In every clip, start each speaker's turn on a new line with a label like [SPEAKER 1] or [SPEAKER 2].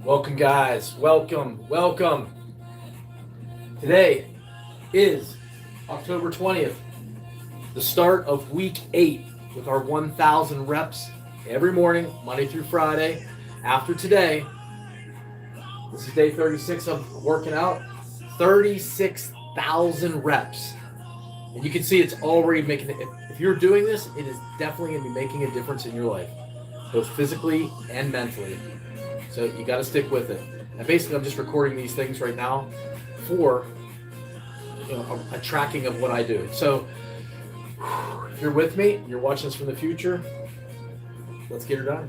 [SPEAKER 1] Welcome, guys. Welcome. Today is October 20th, the start of week 8 with our 1,000 reps every morning, Monday through Friday. After today, this is day 36 of working out, 36,000 reps. And you can see it's already making it. If you're doing this, it is definitely going to be making a difference in your life, both physically and mentally. So you got to stick with it. And basically, I'm just recording these things right now for a tracking of what I do. So if you're with me, you're watching this from the future, let's get her done.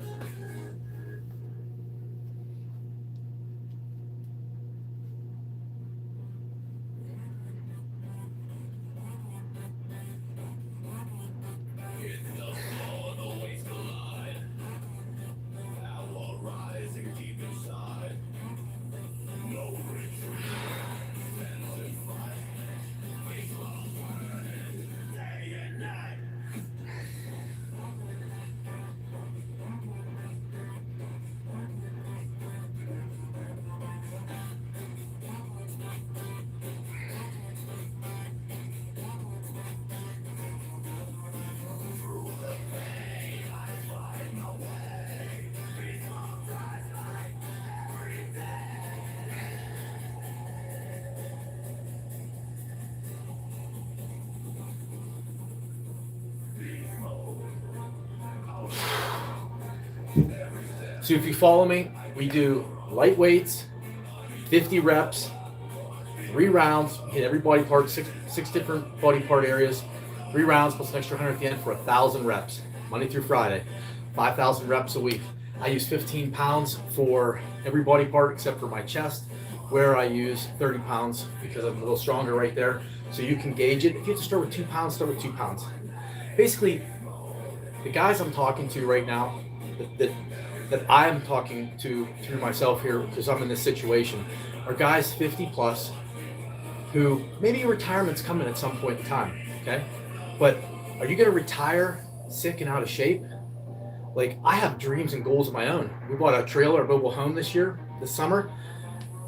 [SPEAKER 1] So if you follow me, we do light weights, 50 reps, 3 rounds, hit every body part, six different body part areas, 3 rounds plus an extra 100 at the end for 1,000 reps, Monday through Friday, 5,000 reps a week. I use 15 pounds for every body part except for my chest, where I use 30 pounds because I'm a little stronger right there. So you can gauge it. If you have to start with 2 pounds, start with 2 pounds. Basically, the guys I'm talking to right now, that I'm talking to through myself here because I'm in this situation, are guys 50 plus who maybe retirement's coming at some point in time, okay? But are you going to retire sick and out of shape? Like, I have dreams and goals of my own. We bought a trailer, a mobile home this summer.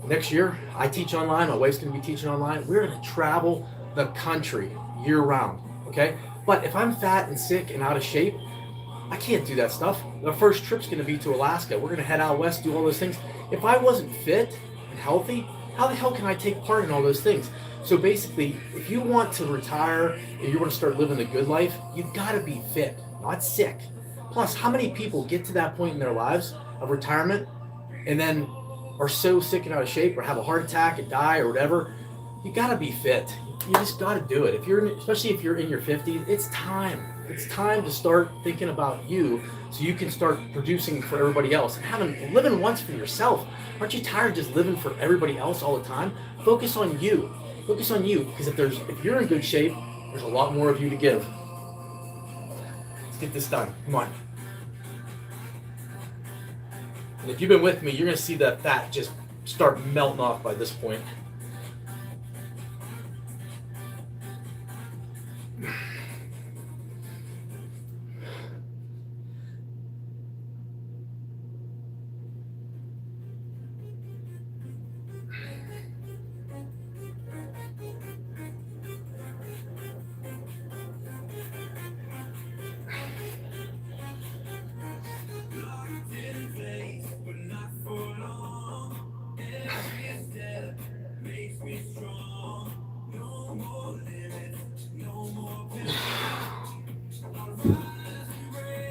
[SPEAKER 1] Next year, I teach online. My wife's going to be teaching online. We're going to travel the country year round, okay? But if I'm fat and sick and out of shape, I can't do that stuff. The first trip's going to be to Alaska. We're going to head out west, do all those things. If I wasn't fit and healthy, how the hell can I take part in all those things? So basically, if you want to retire and you want to start living the good life, you've got to be fit, not sick. Plus, how many people get to that point in their lives of retirement and then are so sick and out of shape or have a heart attack and die or whatever? You got to be fit. You just got to do it. Especially if you're in your 50s, it's time. It's time to start thinking about you so you can start producing for everybody else and living once for yourself. Aren't you tired of just living for everybody else all the time? Focus on you. Focus on you, because if you're in good shape, there's a lot more of you to give. Let's get this done. Come on. And if you've been with me, you're going to see that fat just start melting off by this point.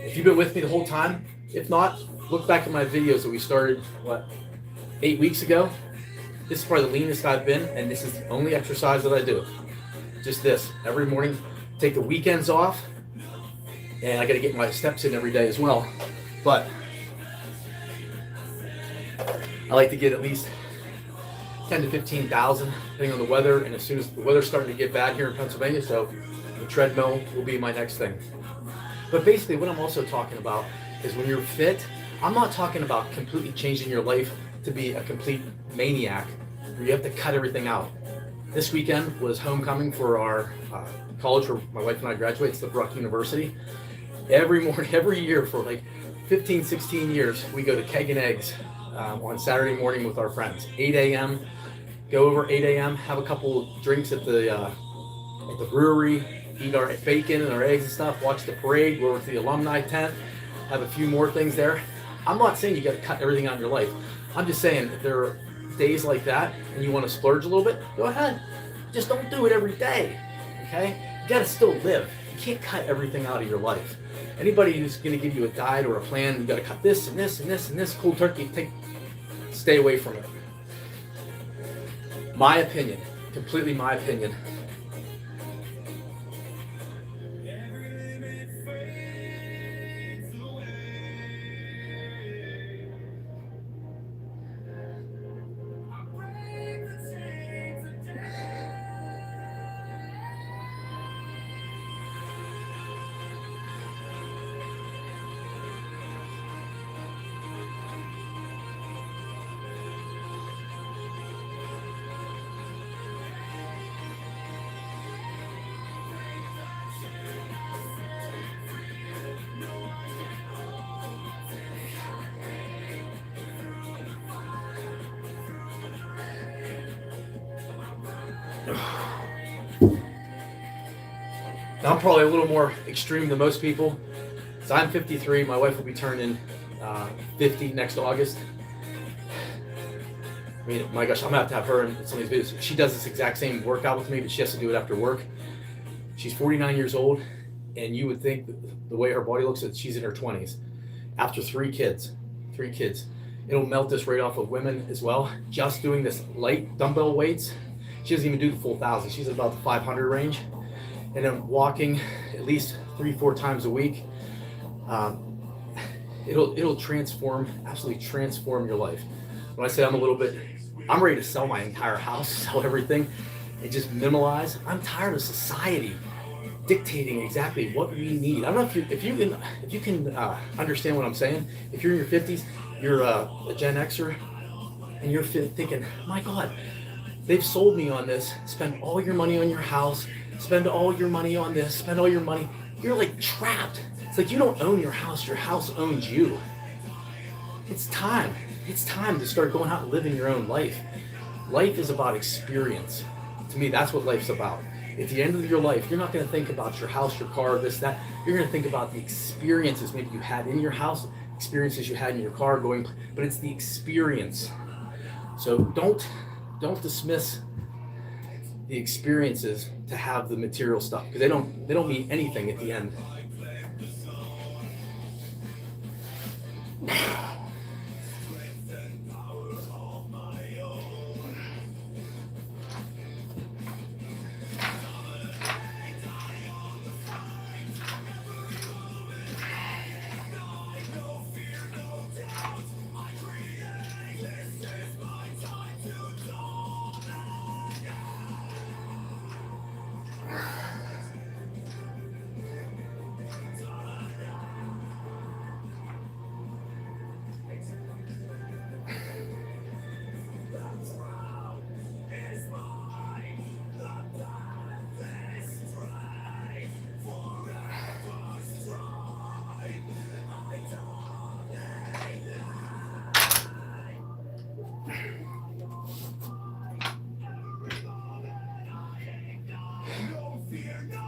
[SPEAKER 1] If you've been with me the whole time, if not, look back at my videos that we started, 8 weeks ago. This is probably the leanest I've been, and this is the only exercise that I do. Just this, every morning, take the weekends off, and I gotta get my steps in every day as well. But I like to get at least 10 to 15,000, depending on the weather, and as soon as the weather's starting to get bad here in Pennsylvania, so the treadmill will be my next thing. But basically what I'm also talking about is when you're fit, I'm not talking about completely changing your life to be a complete maniac where you have to cut everything out. This weekend was homecoming for our college where my wife and I graduate. It's the Brock University. Every morning, every year for like 15, 16 years, we go to Keg and Eggs on Saturday morning with our friends. 8 a.m. Go over 8 a.m. Have a couple drinks at the brewery. Eat our bacon and our eggs and stuff. Watch the parade. Go over to the alumni tent. Have a few more things there. I'm not saying you got to cut everything out of your life. I'm just saying if there are days like that and you want to splurge a little bit, go ahead. Just don't do it every day. Okay? You got to still live. You can't cut everything out of your life. Anybody who's going to give you a diet or a plan, you got to cut this and this and this and this, cold turkey, stay away from it. My opinion, completely my opinion. I'm probably a little more extreme than most people. So I'm 53. My wife will be turning 50 next August. I mean, my gosh, I'm gonna have to have her in some of these videos. She does this exact same workout with me, but she has to do it after work. She's 49 years old, and you would think the way her body looks that she's in her 20s. After three kids, it'll melt this right off of women as well. Just doing this light dumbbell weights. She doesn't even do the full 1,000. She's at about the 500 range. And then walking at least 3-4 times a week. It'll absolutely transform your life. When I say I'm ready to sell my entire house, sell everything, and just minimalize. I'm tired of society dictating exactly what we need. I don't know if you can understand what I'm saying. If you're in your 50s, you're a Gen Xer, and you're thinking, my God, they've sold me on this. Spend all your money on your house. Spend all your money on this. Spend all your money. You're like trapped. It's like you don't own your house. Your house owns you. It's time. It's time to start going out and living your own life. Life is about experience. To me, that's what life's about. At the end of your life, you're not going to think about your house, your car, this, that. You're going to think about the experiences maybe you had in your house, experiences you had in your car but it's the experience. So don't dismiss the experiences to have the material stuff, because they don't mean anything at the end.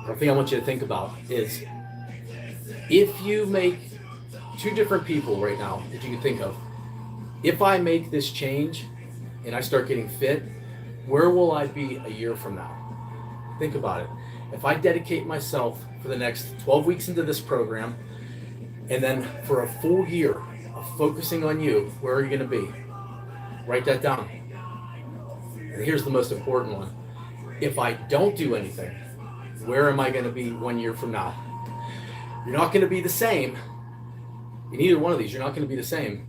[SPEAKER 1] The thing I want you to think about is, if you make two different people right now that you can think of, if I make this change and I start getting fit, where will I be a year from now? Think about it. If I dedicate myself for the next 12 weeks into this program, and then for a full year of focusing on you, where are you going to be? Write that down. And here's the most important one. If I don't do anything, where am I going to be 1 year from now? You're not going to be the same. In either one of these, you're not going to be the same.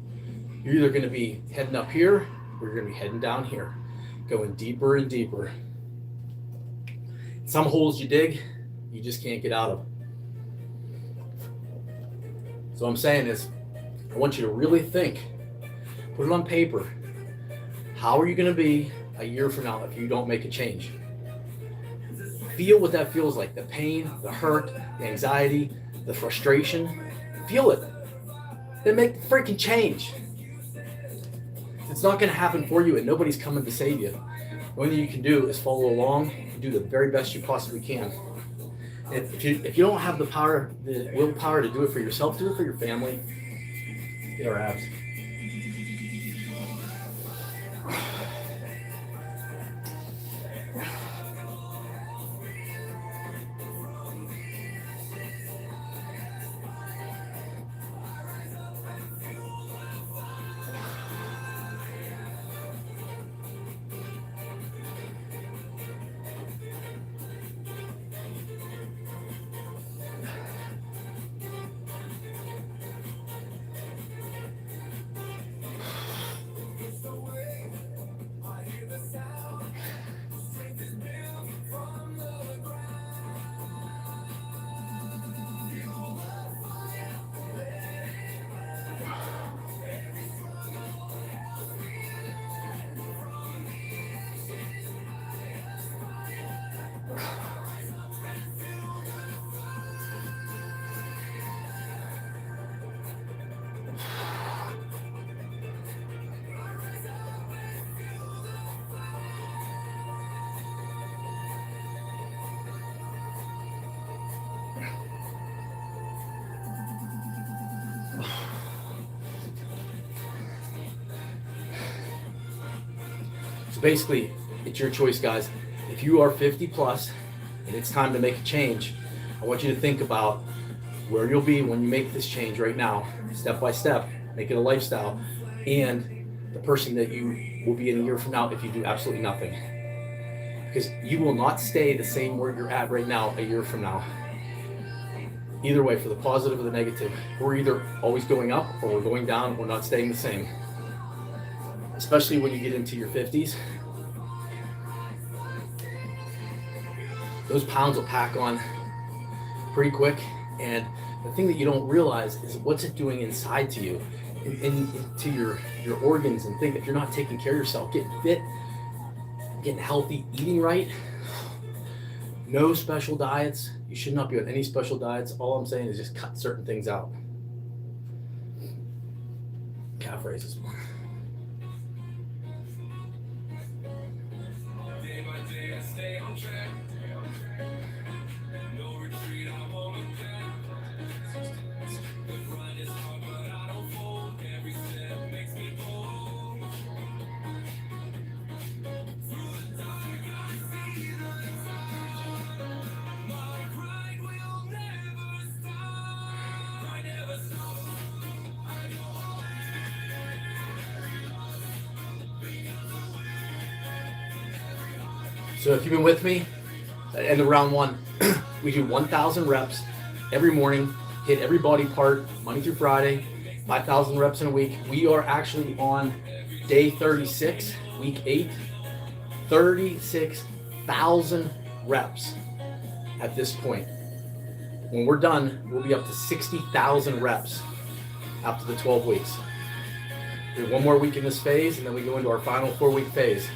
[SPEAKER 1] You're either going to be heading up here, or you're going to be heading down here, going deeper and deeper. Some holes you dig, you just can't get out of. So what I'm saying is, I want you to really think, put it on paper. How are you going to be a year from now if you don't make a change? Feel what that feels like, the pain, the hurt, the anxiety, the frustration. Feel it. Then make the freaking change. It's not going to happen for you, and nobody's coming to save you. The only thing you can do is follow along and do the very best you possibly can. If you don't have the power, the willpower to do it for yourself, do it for your family. Get our abs. So basically, it's your choice, guys. If you are 50 plus and it's time to make a change, I want you to think about where you'll be when you make this change right now, step by step, make it a lifestyle, and the person that you will be in a year from now if you do absolutely nothing. Because you will not stay the same where you're at right now a year from now. Either way, for the positive or the negative, we're either always going up or we're going down, we're not staying the same. Especially when you get into your 50s. Those pounds will pack on pretty quick, and the thing that you don't realize is what's it doing inside to you, into your organs and things. If you're not taking care of yourself, getting fit, getting healthy, eating right, no special diets. You should not be on any special diets. All I'm saying is just cut certain things out. Calf raises. Day by day I stay on track. No retreat, I won't look back. The grind is hard, but I don't fold. Every step makes me bold. Through the dark, I see the light. My grind will never stop. I never stop. I go all in. So if you've been with me at the end of round one, we do 1,000 reps every morning, hit every body part, Monday through Friday, 5,000 reps in a week. We are actually on day 36, week 8, 36,000 reps at this point. When we're done, we'll be up to 60,000 reps after the 12 weeks. We have one more week in this phase, and then we go into our final 4-week phase.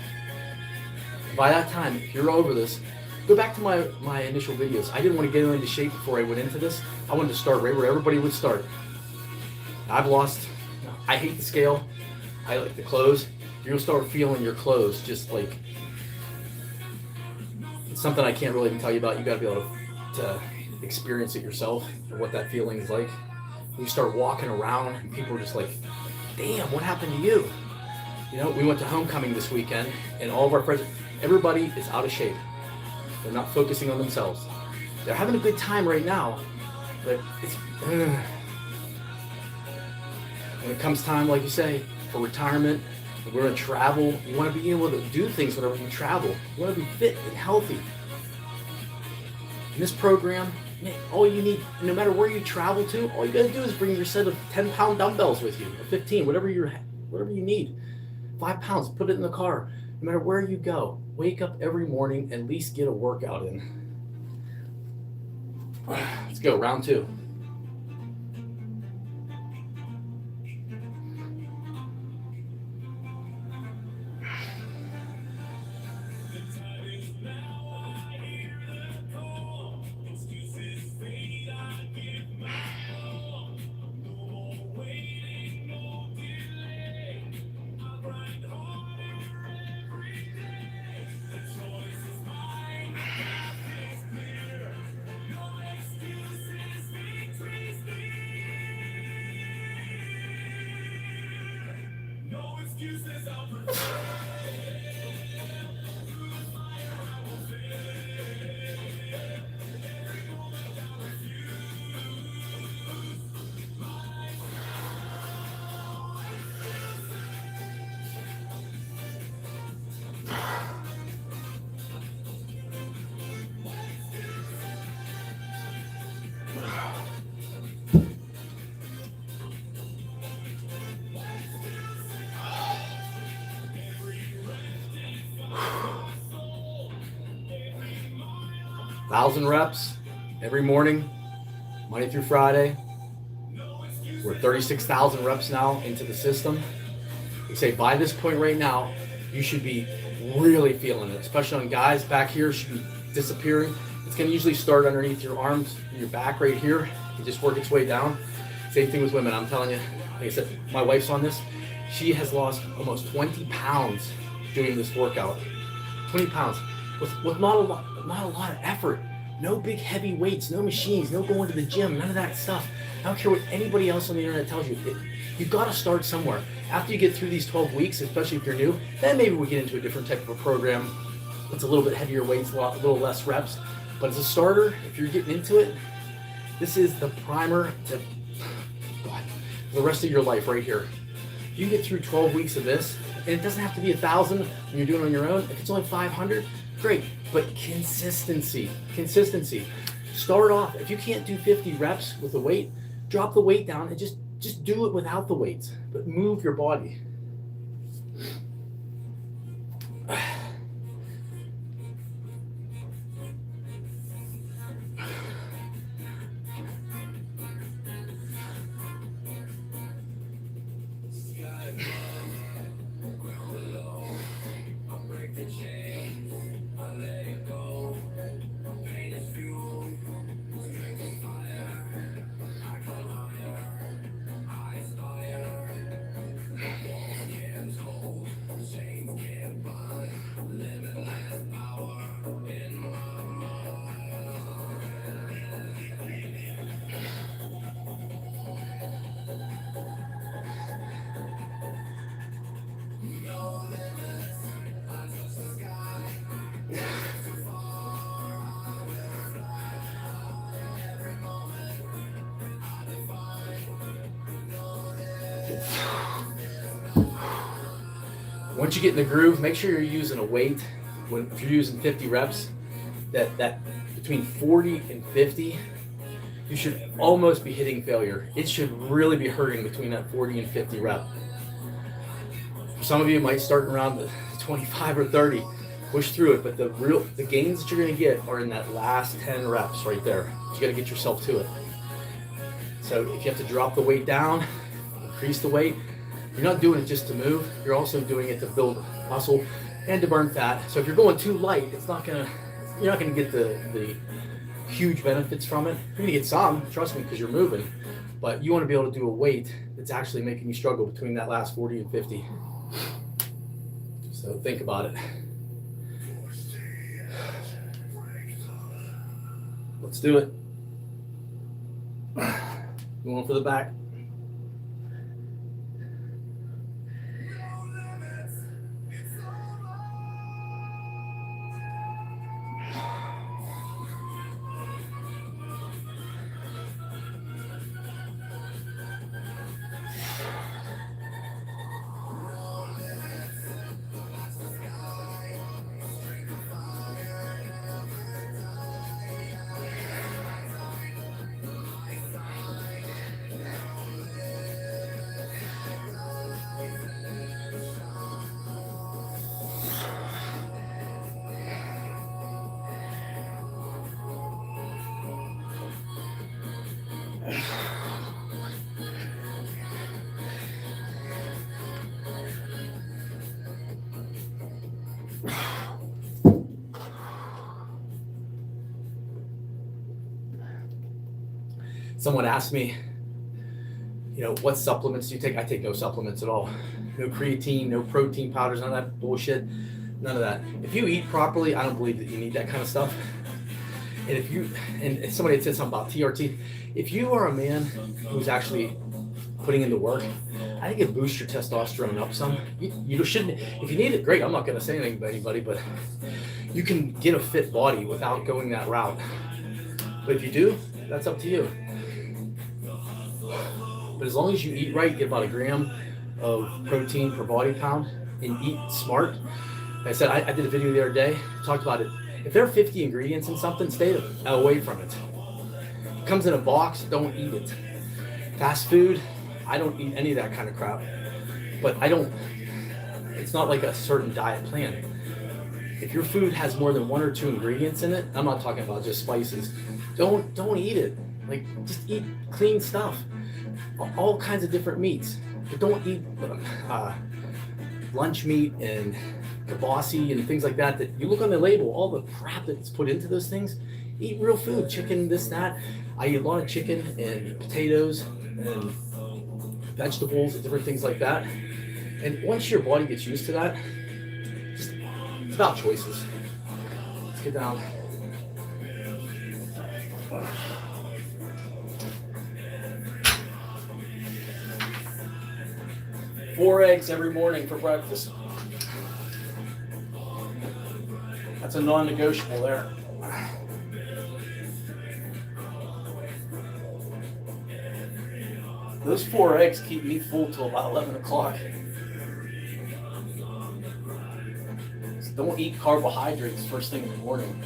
[SPEAKER 1] By that time, if you're over this, go back to my initial videos. I didn't want to get into shape before I went into this. I wanted to start right where everybody would start. I've lost, I hate the scale. I like the clothes. You'll start feeling your clothes just like, it's something I can't really even tell you about. You got to be able to experience it yourself and what that feeling is like. You start walking around and people are just like, damn, what happened to you? You know, we went to homecoming this weekend and all of our friends, everybody is out of shape. They're not focusing on themselves. They're having a good time right now, but it's when it comes time, like you say, for retirement, we're gonna travel. You want to be able to do things whenever you travel. You want to be fit and healthy. In this program, man, all you need, no matter where you travel to, all you gotta do is bring your set of 10-pound dumbbells with you, or 15, whatever you need. 5 pounds, put it in the car. No matter where you go, wake up every morning, at least get a workout in. Let's go, round 2. 1,000 reps every morning, Monday through Friday. We're 36,000 reps now into the system. We say by this point right now, you should be really feeling it, especially on guys back here should be disappearing. It's going to usually start underneath your arms and your back right here. You just work its way down. Same thing with women. I'm telling you, like I said, my wife's on this. She has lost almost 20 pounds doing this workout. 20 pounds with not a lot of effort. No big heavy weights, no machines, no going to the gym, none of that stuff. I don't care what anybody else on the internet tells you. You've got to start somewhere. After you get through these 12 weeks, especially if you're new, then maybe we get into a different type of a program. It's a little bit heavier weights, a little less reps. But as a starter, if you're getting into it, this is the primer to the rest of your life right here. If you get through 12 weeks of this, and it doesn't have to be 1,000 when you're doing it on your own. If it's only 500, great. But consistency. Start off. If you can't do 50 reps with the weight, drop the weight down and just do it without the weights. But move your body. Once you get in the groove, make sure you're using a weight. If you're using 50 reps, that between 40 and 50, you should almost be hitting failure. It should really be hurting between that 40 and 50 rep. For some of you, it might start around the 25 or 30. Push through it, but the gains that you're going to get are in that last 10 reps right there. You got to get yourself to it. So if you have to drop the weight down, increase the weight, you're not doing it just to move. You're also doing it to build muscle and to burn fat. So if you're going too light, you're not gonna get the huge benefits from it. You're gonna get some, trust me, because you're moving. But you want to be able to do a weight that's actually making you struggle between that last 40 and 50. So think about it. Let's do it. Going for the back. Someone asked me, what supplements do you take? I take no supplements at all. No creatine, no protein powders, none of that bullshit. None of that. If you eat properly, I don't believe that you need that kind of stuff. And somebody had said something about TRT. If you are a man who's actually putting in the work, I think it boosts your testosterone up some. You shouldn't, if you need it, great. I'm not going to say anything to anybody, but you can get a fit body without going that route. But if you do, that's up to you. But as long as you eat right, get about 1 gram of protein per body pound, and eat smart. Like I said, I did a video the other day, talked about it. If there are 50 ingredients in something, stay away from it. It comes in a box, don't eat it. Fast food, I don't eat any of that kind of crap. But it's not like a certain diet plan. If your food has more than 1 or 2 ingredients in it, I'm not talking about just spices, don't eat it. Like, just eat clean stuff. All kinds of different meats. But don't eat lunch meat and kibasi and things like that you look on the label, all the crap that's put into those things. Eat real food, chicken, this, that. I eat a lot of chicken and potatoes and vegetables and different things like that. And once your body gets used to that, it's about choices. Let's get down. Four eggs every morning for breakfast. That's a non-negotiable there. Those 4 eggs keep me full till about 11 o'clock. So don't eat carbohydrates first thing in the morning.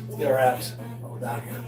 [SPEAKER 1] Let's get our abs down here.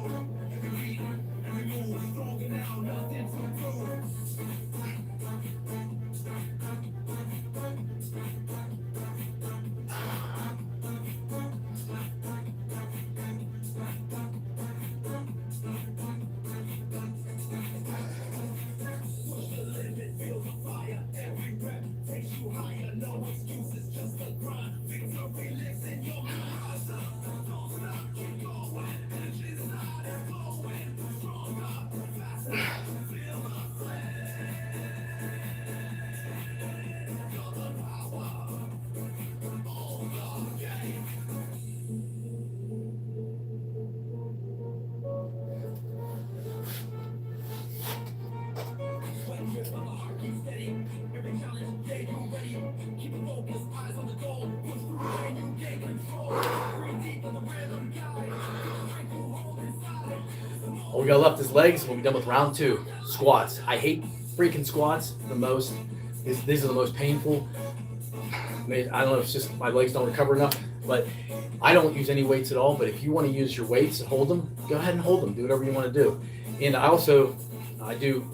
[SPEAKER 1] All we got left is legs. We'll be done with round 2. Squats. I hate freaking squats the most. These are the most painful. I don't know if it's just my legs don't recover enough, but I don't use any weights at all. But if you want to use your weights and hold them, go ahead and hold them. Do whatever you want to do. And I do,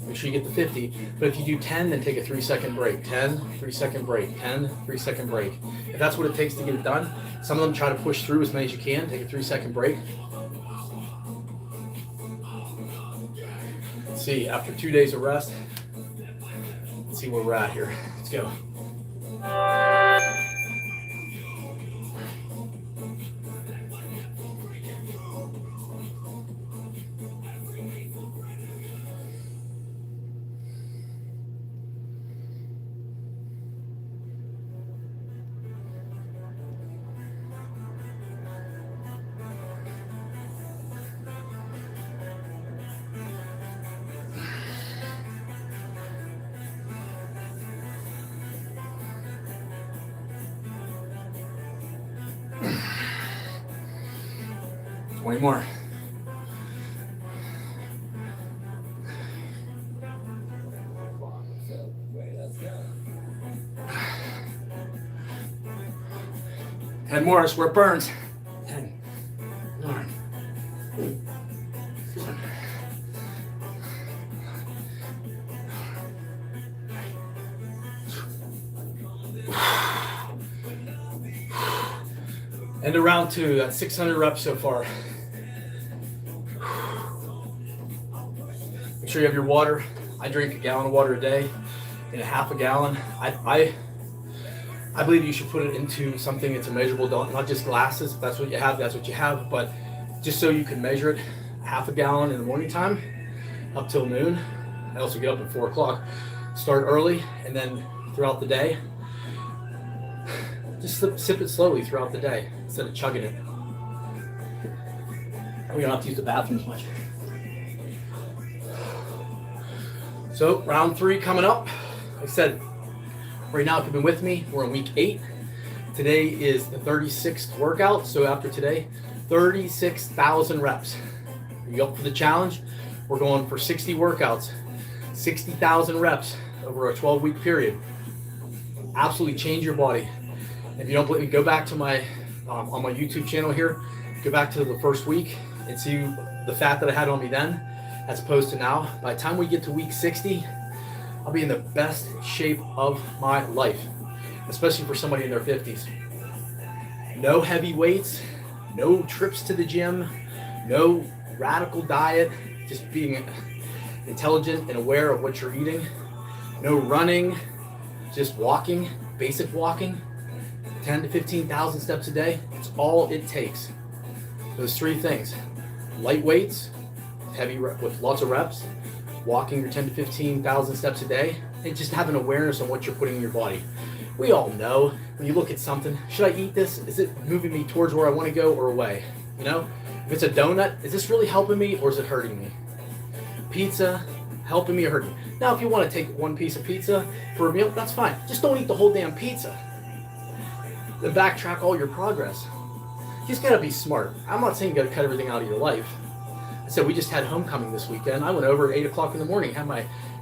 [SPEAKER 1] make sure you get the 50. But if you do 10, then take a 3-second break. 10, 3-second break. 10, 3-second break. If that's what it takes to get it done, some of them try to push through as many as you can. Take a 3-second break. Let's see, after 2 days of rest, let's see where we're at here. Let's go. 20 more. Ten more, that's where it burns. 10, 9, 7. End of round 2, that's 600 reps so far. Make sure you have your water. I drink a gallon of water a day and a half a gallon. I believe you should put it into something that's a measurable, not just glasses. If that's what you have, that's what you have. But just so you can measure it, half a gallon in the morning time up till noon. I also get up at 4 o'clock. Start early, and then throughout the day, just sip it slowly throughout the day instead of chugging it. We don't have to use the bathrooms much. So round 3 coming up. Like I said, right now, if you've been with me, we're in week 8. Today is the 36th workout. So after today, 36,000 reps. Are you up for the challenge? We're going for 60 workouts, 60,000 reps over a 12-week period. Absolutely change your body. If you don't believe me, go back to my on my YouTube channel here. Go back to the first week and see the fat that I had on me then, as opposed to now. By the time we get to week 60, I'll be in the best shape of my life, especially for somebody in their 50s. No heavy weights, no trips to the gym, no radical diet, just being intelligent and aware of what you're eating. No running, just walking, basic walking, 10 to 15,000 steps a day. It's all it takes. Those 3 things: light weights, heavy with lots of reps, walking your 10 to 15,000 steps a day, and just have an awareness on what you're putting in your body. We all know when you look at something, should I eat this? Is it moving me towards where I want to go or away? You know, if it's a donut, is this really helping me or is it hurting me? Pizza, helping me or hurting me? Now, if you want to take one piece of pizza for a meal, that's fine. Just don't eat the whole damn pizza. Then backtrack all your progress. You just gotta be smart. I'm not saying you gotta cut everything out of your life. I said we just had homecoming this weekend. I went over at 8 o'clock in the morning,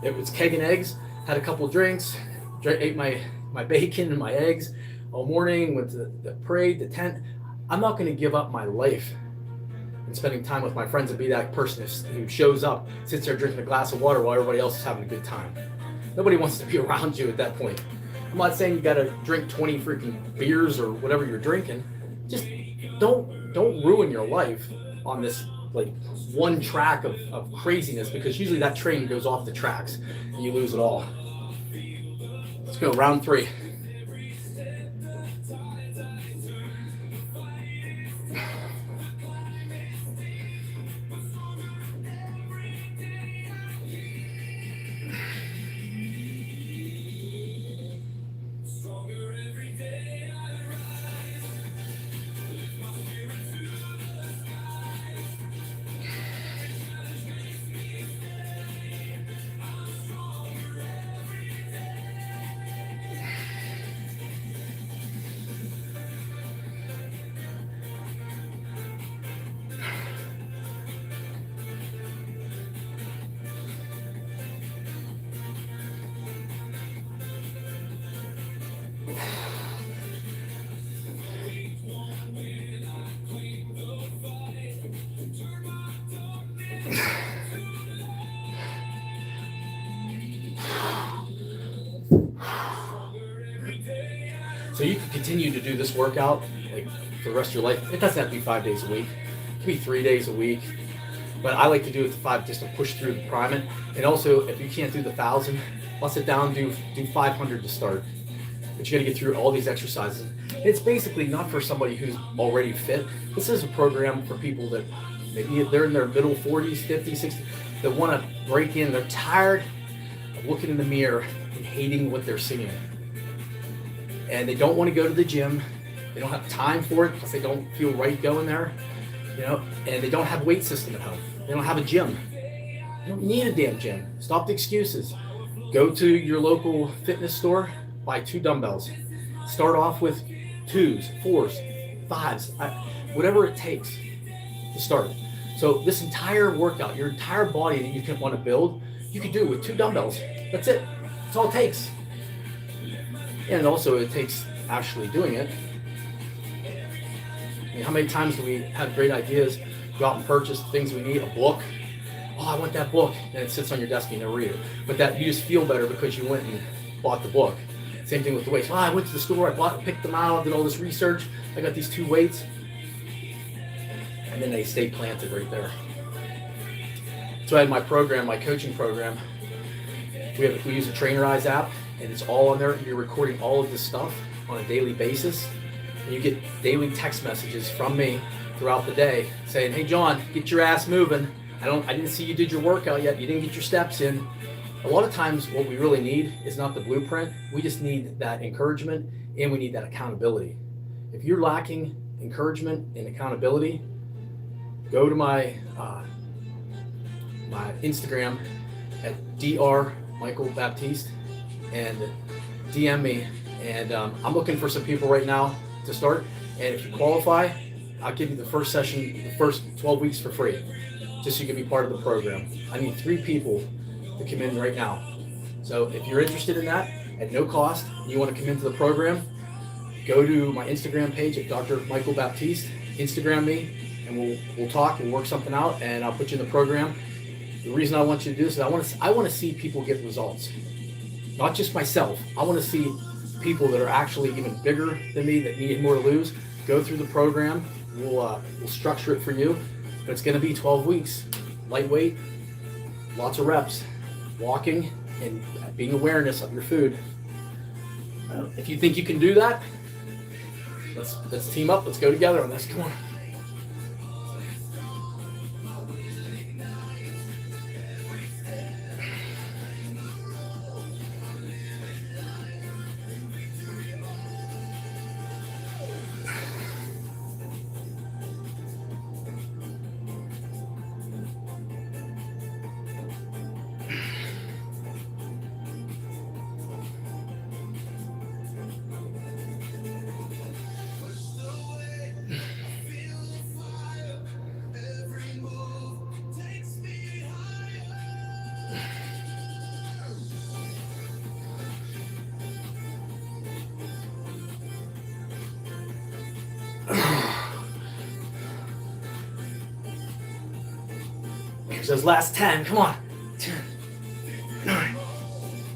[SPEAKER 1] it was keg and eggs, had a couple drinks, ate my bacon and my eggs all morning, went to the parade, the tent. I'm not gonna give up my life and spending time with my friends and be that person who shows up, sits there drinking a glass of water while everybody else is having a good time. Nobody wants to be around you at that point. I'm not saying you gotta drink 20 freaking beers or whatever you're drinking. Just don't ruin your life on this like one track of craziness, because usually that train goes off the tracks and you lose it all. Let's go, round 3. So you can continue to do this workout like for the rest of your life. It doesn't have to be 5 days a week. It can be 3 days a week. But I like to do it to 5 just to push through the priming. And also, if you can't do the 1,000, bust it down, do 500 to start. But you got to get through all these exercises. It's basically not for somebody who's already fit. This is a program for people that maybe they're in their middle 40s, 50s, 60s, that want to break in. They're tired of looking in the mirror and hating what they're seeing. And they don't want to go to the gym. They don't have time for it because they don't feel right going there, you know, and they don't have a weight system at home. They don't have a gym. You don't need a damn gym. Stop the excuses. Go to your local fitness store, buy 2 dumbbells. Start off with 2s, 4s, 5s, whatever it takes. to start. So this entire workout, your entire body that you can want to build, you can do it with 2 dumbbells. That's it. That's all it takes. And also it takes actually doing it. I mean, how many times do we have great ideas, go out and purchase the things we need, a book? Oh, I want that book. And it sits on your desk and you never read it. But that you just feel better because you went and bought the book. Same thing with the weights. Oh, I went to the store, picked them out, did all this research. I got these 2 weights. And then they stay planted right there. So I had my program, my coaching program. We use a Trainerize app, and it's all on there. You're recording all of this stuff on a daily basis. And you get daily text messages from me throughout the day saying, hey, John, get your ass moving. I didn't see you did your workout yet. You didn't get your steps in. A lot of times what we really need is not the blueprint. We just need that encouragement, and we need that accountability. If you're lacking encouragement and accountability, go to my my Instagram at Dr. Michael Baptiste and DM me. And I'm looking for some people right now to start. And if you qualify, I'll give you the first session, the first 12 weeks for free, just so you can be part of the program. I need 3 people to come in right now. So if you're interested in that at no cost, and you want to come into the program, go to my Instagram page at Dr. Michael Baptiste, Instagram me, and we'll talk, we'll work something out, and I'll put you in the program. The reason I want you to do this is I want to see people get results. Not just myself. I want to see people that are actually even bigger than me that need more to lose go through the program. We'll structure it for you, but it's going to be 12 weeks. Lightweight, lots of reps, walking, and being awareness of your food. If you think you can do that, let's team up. Let's go together on this. Come on. Here's those last 10. Come on. 10, 9,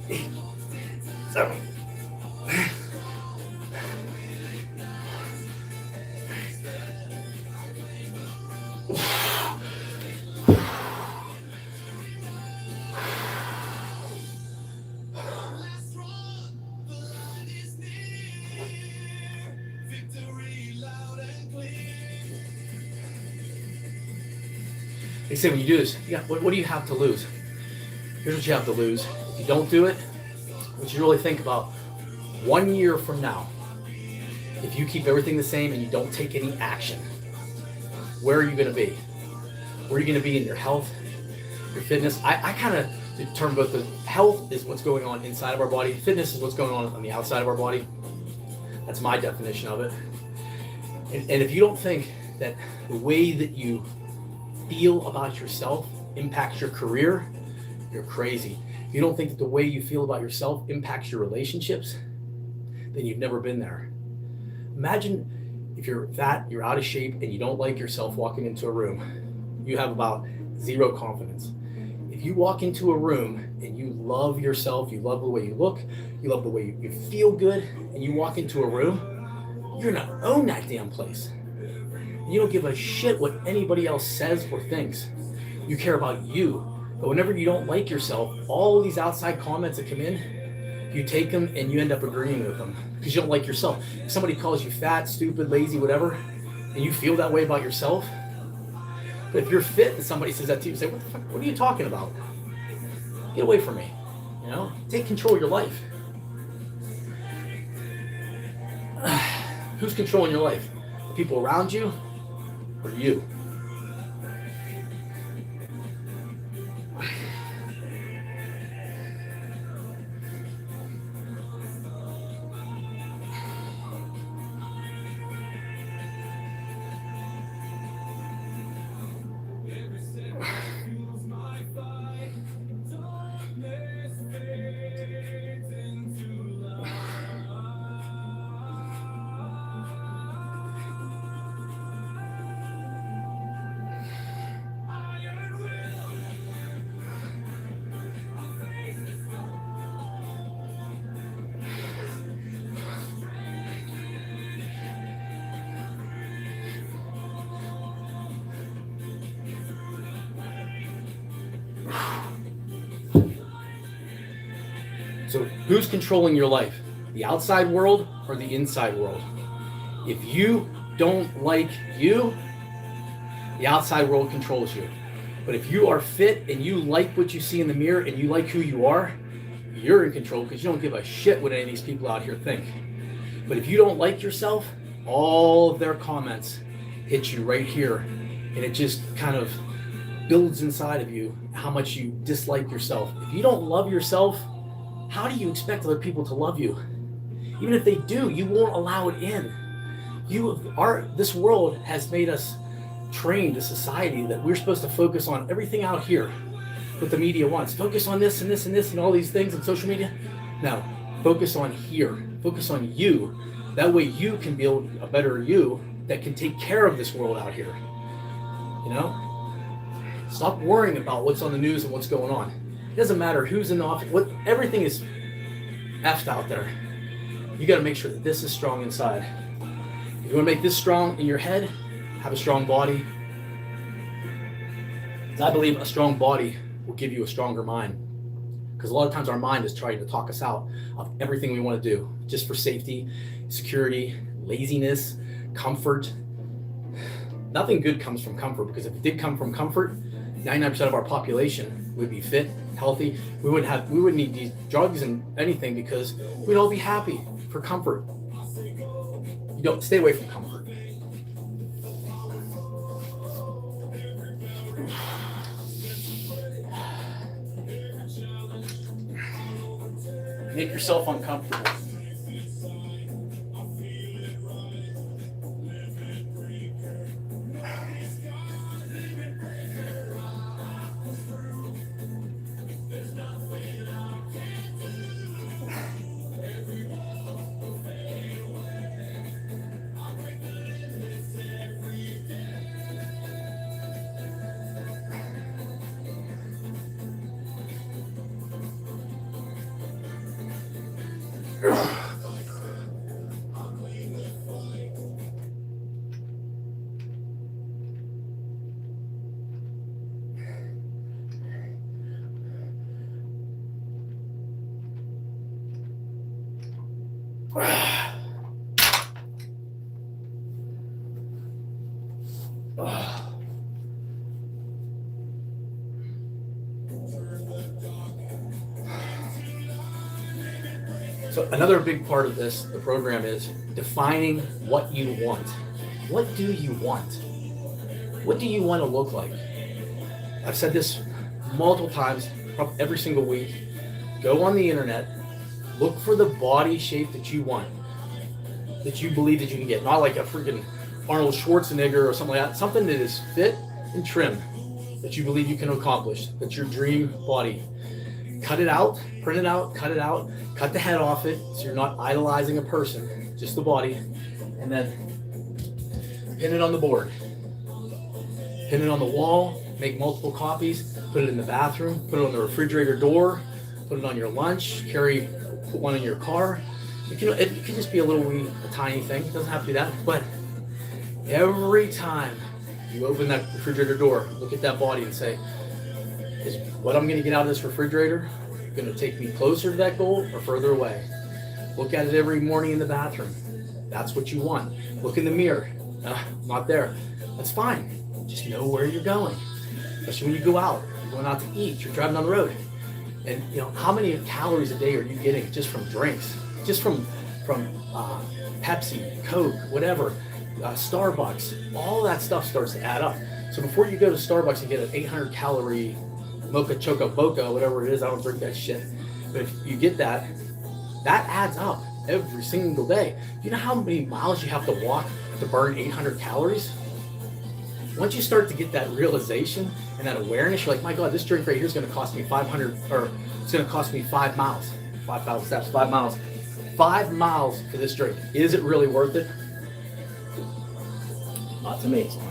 [SPEAKER 1] 8, 7. They say when you do this, what do you have to lose? Here's what you have to lose. If you don't do it, what you really think about 1 year from now, if you keep everything the same and you don't take any action, where are you going to be? Where are you going to be in your health, your fitness? I kind of determine both. The health is what's going on inside of our body. Fitness is what's going on the outside of our body. That's my definition of it. And if you don't think that the way that you feel about yourself impacts your career, you're crazy. If you don't think that the way you feel about yourself impacts your relationships, then you've never been there. Imagine if you're fat, you're out of shape, and you don't like yourself walking into a room. You have about 0 confidence. If you walk into a room and you love yourself, you love the way you look, you love the way you feel good, and you walk into a room, you're gonna own that damn place. You don't give a shit what anybody else says or thinks. You care about you. But whenever you don't like yourself, all these outside comments that come in, you take them and you end up agreeing with them because you don't like yourself. If somebody calls you fat, stupid, lazy, whatever, and you feel that way about yourself, but if you're fit and somebody says that to you, say, what the fuck, what are you talking about? Get away from me. You know, take control of your life. Who's controlling your life? The people around you or you? So who's controlling your life? The outside world or the inside world? If you don't like you, the outside world controls you. But if you are fit and you like what you see in the mirror and you like who you are, you're in control because you don't give a shit what any of these people out here think. But if you don't like yourself, all of their comments hit you right here. And it just kind of builds inside of you how much you dislike yourself. If you don't love yourself, how do you expect other people to love you? Even if they do, you won't allow it in. This world has made us trained a society that we're supposed to focus on everything out here, what the media wants. Focus on this and this and this and all these things on social media. No, focus on here. Focus on you. That way you can build a better you that can take care of this world out here. You know? Stop worrying about what's on the news and what's going on. It doesn't matter who's in office. Everything is effed out there. You got to make sure that this is strong inside. If you want to make this strong in your head, have a strong body. I believe a strong body will give you a stronger mind. Because a lot of times our mind is trying to talk us out of everything we want to do, just for safety, security, laziness, comfort. Nothing good comes from comfort, because if it did come from comfort, 99% of our population would be fit, healthy. We wouldn't need these drugs and anything, because we'd all be happy for comfort. You don't stay away from comfort. Make yourself uncomfortable. So another big part of the program is defining what you want. What do you want? What do you want to look like? I've said this multiple times, probably every single week. Go on the internet, look for the body shape that you want, that you believe that you can get. Not like a freaking Arnold Schwarzenegger or something like that. Something that is fit and trim, that you believe you can accomplish. That's your dream body. Cut it out, print it out, cut it out, cut the head off it so you're not idolizing a person, just the body, and then pin it on the board. Pin it on the wall, make multiple copies, put it in the bathroom, put it on the refrigerator door, put it on your lunch, put one in your car. It could just be a tiny thing. It doesn't have to be that, but every time you open that refrigerator door, look at that body and say, is what I'm going to get out of this refrigerator going to take me closer to that goal or further away? Look at it every morning in the bathroom. That's what you want. Look in the mirror. Not there. That's fine. Just know where you're going. Especially when you go out. You're going out to eat. You're driving on the road. And how many calories a day are you getting just from drinks? Just from Pepsi, Coke, whatever, Starbucks. All that stuff starts to add up. So before you go to Starbucks and get an 800 calorie Mocha Choco Boca, whatever it is, I don't drink that shit. But if you get that adds up every single day. Do you know how many miles you have to walk to burn 800 calories? Once you start to get that realization and that awareness, you're like, my God, this drink right here is going to cost me 500, or it's going to cost me 5 miles, 5,000 steps, 5 miles. 5 miles for this drink. Is it really worth it? Not to me, it's not.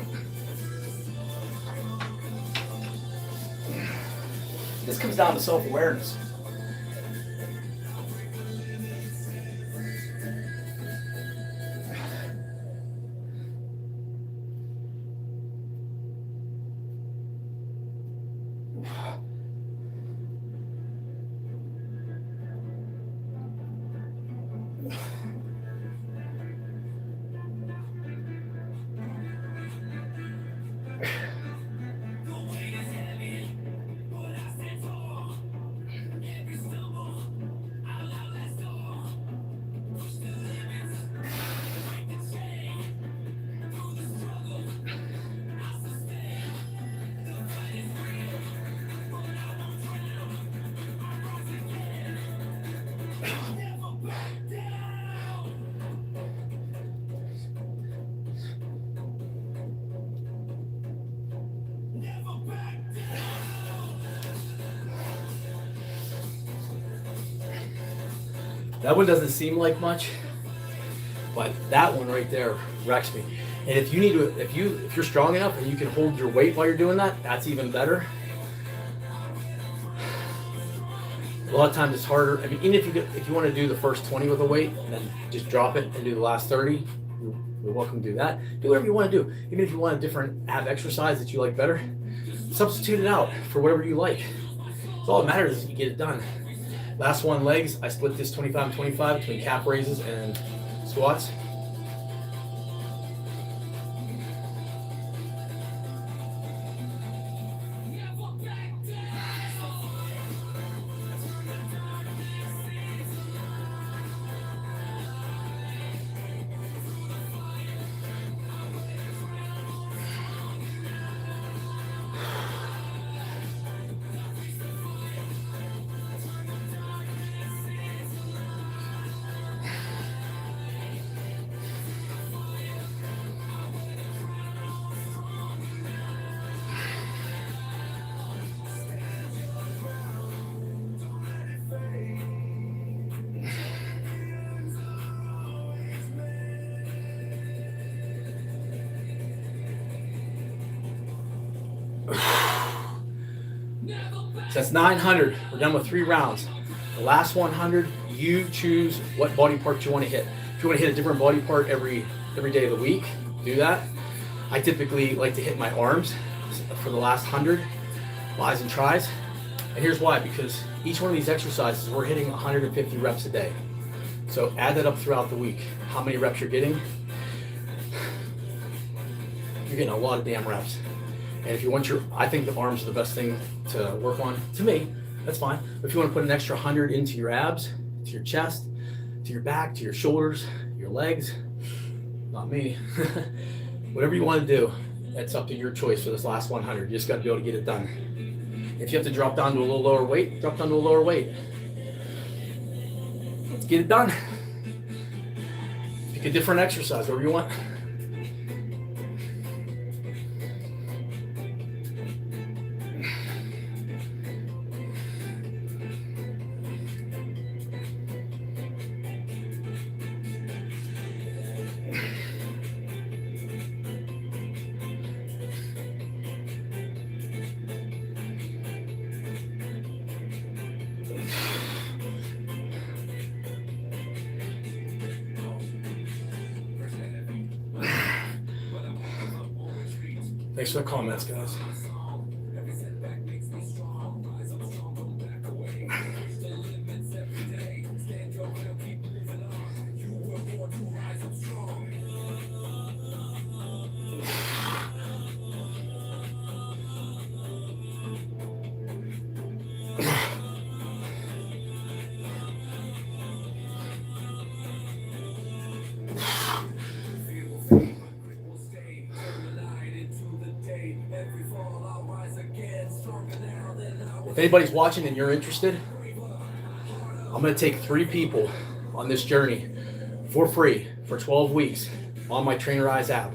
[SPEAKER 1] This comes down to self-awareness. That one doesn't seem like much, but that one right there wrecks me. And if you need to, if you're strong enough and you can hold your weight while you're doing that, that's even better. A lot of times it's harder. I mean, even if you want to do the first 20 with a weight and then just drop it and do the last 30, you're welcome to do that. Do whatever you want to do. Even if you want a different ab exercise that you like better, substitute it out for whatever you like. So all that matters is you get it done. Last one, legs. I split this 25 and 25 between calf raises and squats. So that's 900. We're done with 3 rounds. The last 100, you choose what body part you want to hit. If you want to hit a different body part every day of the week, do that. I typically like to hit my arms for the last 100, bis and tris. And here's why, because each one of these exercises, we're hitting 150 reps a day. So add that up throughout the week. How many reps you're getting? You're getting a lot of damn reps. And if you want I think the arms are the best thing to work on. To me, that's fine. But if you want to put an extra 100 into your abs, to your chest, to your back, to your shoulders, your legs, not me. Whatever you want to do, that's up to your choice for this last 100. You just got to be able to get it done. If you have to drop down to a little lower weight, drop down to a lower weight. Let's get it done. Pick a different exercise, whatever you want. Thanks for the comments, guys. If anybody's watching and you're interested, I'm going to take 3 people on this journey for free for 12 weeks on my Trainerize app.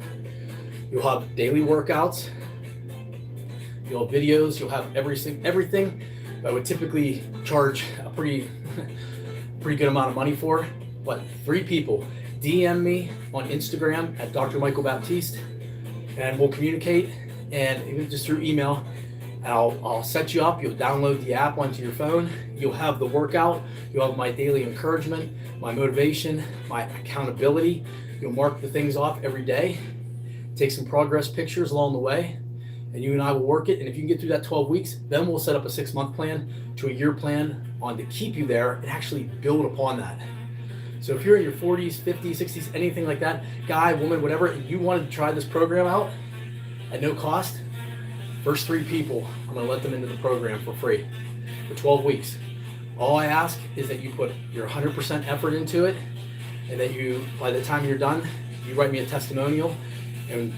[SPEAKER 1] You'll have daily workouts, you'll have videos, you'll have everything I would typically charge a pretty good amount of money for. But 3 people, DM me on Instagram at Dr. Michael Baptiste, and we'll communicate, and even just through email. I'll set you up. You'll download the app onto your phone. You'll have the workout. You'll have my daily encouragement, my motivation, my accountability. You'll mark the things off every day. Take some progress pictures along the way, and you and I will work it. And if you can get through that 12 weeks, then we'll set up a 6-month plan to a year plan on to keep you there and actually build upon that. So if you're in your 40s, 50s, 60s, anything like that, guy, woman, whatever, and you wanted to try this program out at no cost, first 3 people, I'm going to let them into the program for free for 12 weeks. All I ask is that you put your 100% effort into it, and that you, by the time you're done, you write me a testimonial, and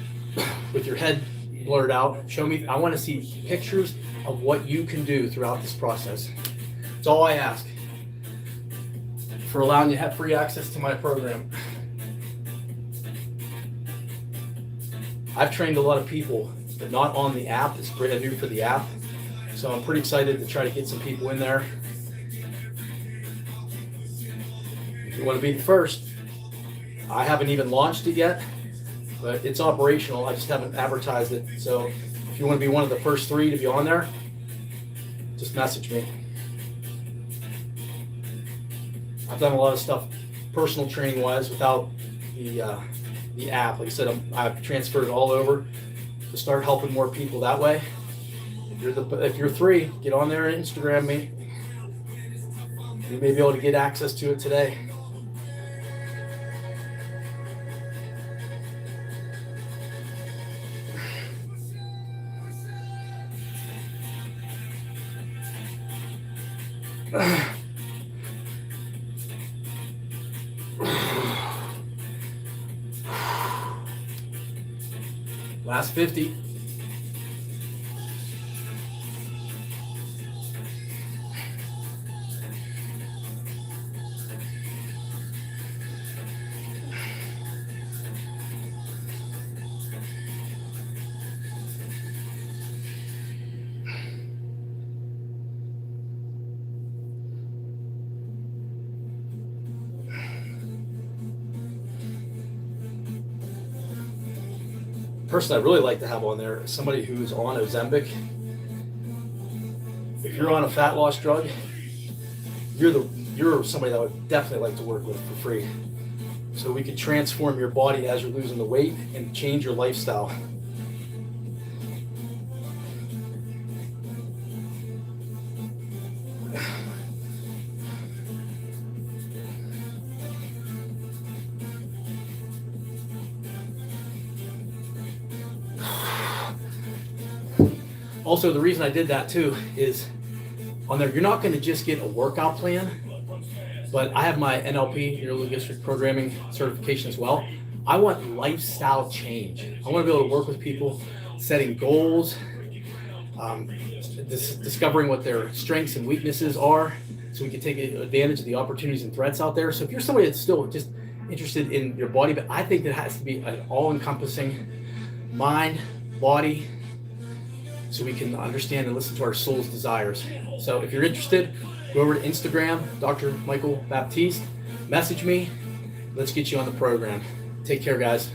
[SPEAKER 1] with your head blurred out, show me. I want to see pictures of what you can do throughout this process. That's all I ask for allowing you to have free access to my program. I've trained a lot of people, but not on the app. It's brand new for the app. So I'm pretty excited to try to get some people in there. If you want to be the first, I haven't even launched it yet, but it's operational. I just haven't advertised it. So if you want to be one of the first 3 to be on there, just message me. I've done a lot of stuff personal training wise without the app. Like I said, I've transferred it all over to start helping more people that way. If you're 3, get on there and Instagram me. You may be able to get access to it today. Last 50. Person I really like to have on there is somebody who's on Ozempic. If you're on a fat loss drug, you're somebody that I would definitely like to work with for free. So we could transform your body as you're losing the weight and change your lifestyle. Also, the reason I did that too is on there, you're not going to just get a workout plan, but I have my NLP, neuro-linguistic programming certification as well. I want lifestyle change. I want to be able to work with people, setting goals, discovering what their strengths and weaknesses are, so we can take advantage of the opportunities and threats out there. So if you're somebody that's still just interested in your body, but I think that has to be an all-encompassing mind, body, so we can understand and listen to our soul's desires. So if you're interested, go over to Instagram, Dr. Michael Baptiste, message me. Let's get you on the program. Take care, guys.